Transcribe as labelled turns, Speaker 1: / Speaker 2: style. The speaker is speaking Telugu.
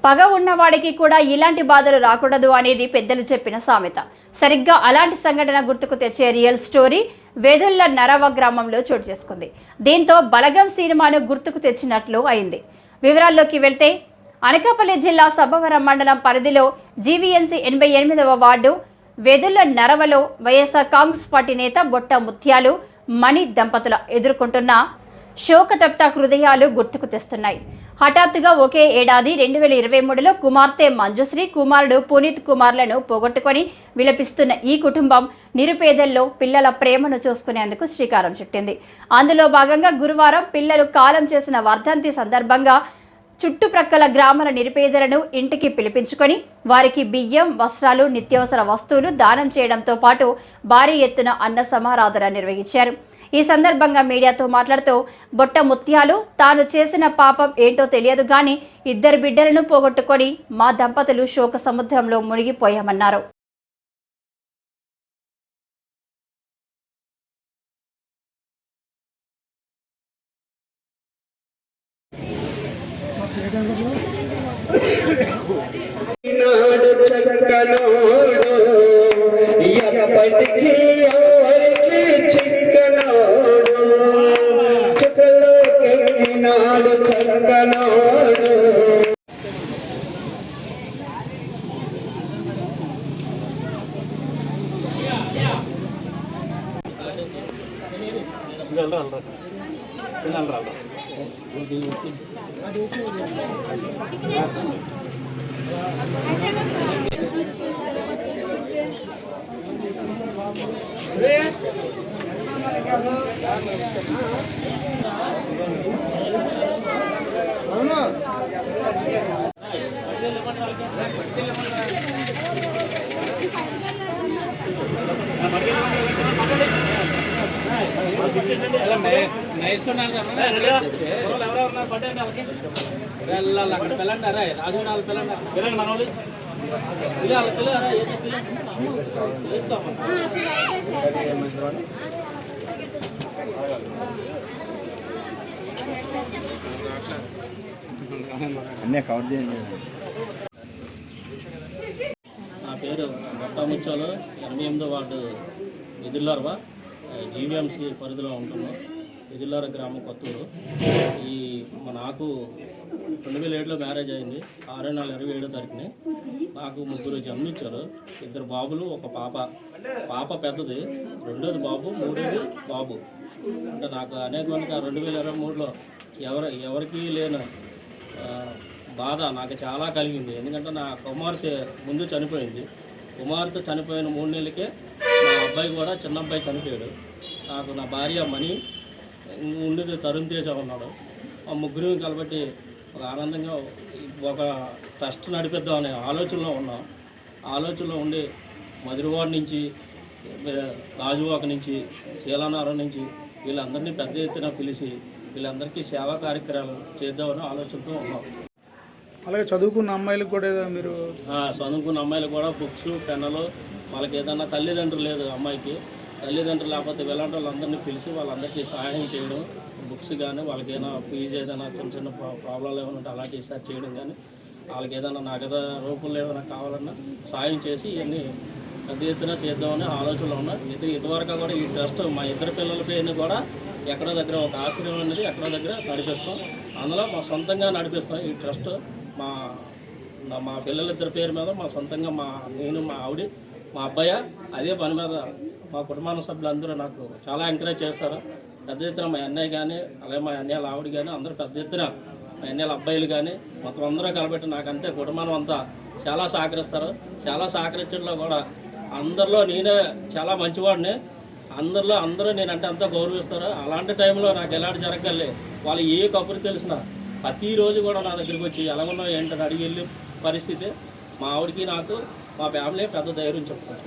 Speaker 1: పగ ఉన్నవాడికి కూడా ఇలాంటి బాధలు రాకూడదు అనేది పెద్దలు చెప్పిన సామెత. సరిగ్గా అలాంటి సంఘటన గుర్తుకు తెచ్చే రియల్ స్టోరీ వెదుళ్ల నరవ గ్రామంలో చోటు చేసుకుంది. దీంతో బలగం సినిమాను గుర్తుకు తెచ్చినట్లు అయింది. వివరాల్లోకి వెళ్తే అనకాపల్లి జిల్లా సబ్బవరం మండలం పరిధిలో GVMC 88వ ward Vedulla నరవలో YSR Congress party నేత బొట్ట ముత్యాలు మణి దంపతుల ఎదుర్కొంటున్న శోకతప్త హృదయాలు గుర్తుకు తెస్తున్నాయి. హఠాత్తుగా ఒకే ఏడాది 2023లో కుమార్తె మంజుశ్రీ, కుమారుడు పునీత్ కుమార్లను పోగొట్టుకొని విలపిస్తున్న ఈ కుటుంబం నిరుపేదల్లో పిల్లల ప్రేమను చూసుకునేందుకు శ్రీకారం చుట్టింది. అందులో భాగంగా గురువారం పిల్లలు కాలం చేసిన వర్ధంతి సందర్భంగా చుట్టుప్రక్కల గ్రామాల నిరుపేదలను ఇంటికి పిలిపించుకొని వారికి బియ్యం, వస్త్రాలు, నిత్యావసర వస్తువులు దానం చేయడంతో పాటు భారీ ఎత్తున అన్న సమారాధన నిర్వహించారు. ఈ సందర్భంగా మీడియాతో మాట్లాడుతూ బొట్ట ముత్యాలు తాను చేసిన పాపం ఏంటో తెలియదు కానీ 2 బిడ్డలను పోగొట్టుకొని మా దంపతులు శోక సముద్రంలో మునిగిపోయామన్నారు.
Speaker 2: నా పేరు బొట్ట ముత్యాలు, 88వ వార్డు వెదుళ్లరవ జీవీఎంసీ పరిధిలో ఉంటున్నాం. వెదుళ్లర గ్రామం కొత్తూరు. నాకు 2007లో మ్యారేజ్ అయింది. 6/4/27వ తారీఖున నాకు 3 జన్మించారు. 2 బాబులు, 1 పాప. పాప పెద్దది, 2వది బాబు, 3వది బాబు. అంటే నాకు అనేకమందికి 2023లో ఎవరికి లేని బాధ నాకు చాలా కలిగింది. ఎందుకంటే నా కుమార్తె ముందు చనిపోయింది. కుమార్తె చనిపోయిన 3 నెలలకే నా అబ్బాయి కూడా, చిన్న అబ్బాయి చనిపోయాడు. నాకు నా భార్య మణి ఉండేది, తరుణ్ తేజ ఉన్నాడు. ఆ ముగ్గురు కాబట్టి ఒక ఆనందంగా ఒక ట్రస్ట్ నడిపిద్దామనే ఆలోచనలో ఉన్నాం. ఆలోచనలో ఉండి మధురవాడ నుంచి, రాజువాక నుంచి, శీలానారం నుంచి వీళ్ళందరినీ పెద్ద ఎత్తున పిలిచి వీళ్ళందరికీ సేవా కార్యక్రమాలు చేద్దామని ఆలోచనతో ఉన్నాం.
Speaker 3: అలాగే చదువుకున్న అమ్మాయిలకు కూడా మీరు
Speaker 2: చదువుకున్న అమ్మాయిలు కూడా బుక్స్, పెన్నులు, వాళ్ళకి ఏదన్నా తల్లిదండ్రులు లేదు అమ్మాయికి, తల్లిదండ్రులు లేకపోతే వెళ్ళంటే వాళ్ళందరినీ పిలిచి వాళ్ళందరికీ సహాయం చేయడం, బుక్స్ కానీ వాళ్ళకి ఏదైనా ఫీజు ఏదైనా చిన్న ప్రాబ్లంలు ఏమైనా ఉంటే అలాంటి రీసెర్చ్ చేయడం కానీ, వాళ్ళకి ఏదైనా నగదు రూపంలో ఏమైనా కావాలన్నా సాయం చేసి ఇవన్నీ పెద్ద ఎత్తున చేద్దామని ఆలోచనలో ఉన్నా. ఇదివరకు కూడా ఈ ట్రస్ట్ మా 2 పిల్లల పేరుని కూడా ఎక్కడో దగ్గర ఒక ఆశ్రయం అనేది ఎక్కడో దగ్గర నడిపిస్తాం. అందులో మా సొంతంగా నడిపిస్తాం ఈ ట్రస్ట్. మా పిల్లలిద్దరి పేరు మీద మా సొంతంగా నేను, మా ఆవిడ, మా అబ్బాయి అదే పని మీద మా కుటుంబాల సభ్యులందరూ నాకు చాలా ఎంకరేజ్ చేస్తారు. పెద్ద ఎత్తున మా అన్నయ్య కానీ, అలాగే మా అన్నయ్యల ఆవిడ కానీ అందరూ పెద్ద ఎత్తున, మా అన్నయ్యల అబ్బాయిలు కానీ మొత్తం అందరూ కలబెట్టి నాకంటే కుటుంబం అంతా చాలా సహకరిస్తారు. చాలా సహకరించడంలో కూడా అందరిలో నేనే చాలా మంచివాడిని. అందరూ నేనంటే అంతా గౌరవిస్తారు. అలాంటి టైంలో నాకు ఎలాంటి జరగలే, వాళ్ళు ఏ కబురు తెలిసినా ప్రతిరోజు కూడా నా దగ్గరికి వచ్చి ఎలాగున్నావు ఏంటని అడిగి వెళ్ళే పరిస్థితి. మా ఆవిడకి నాకు, మా ఫ్యామిలీ పెద్ద ధైర్యం చెప్తారు.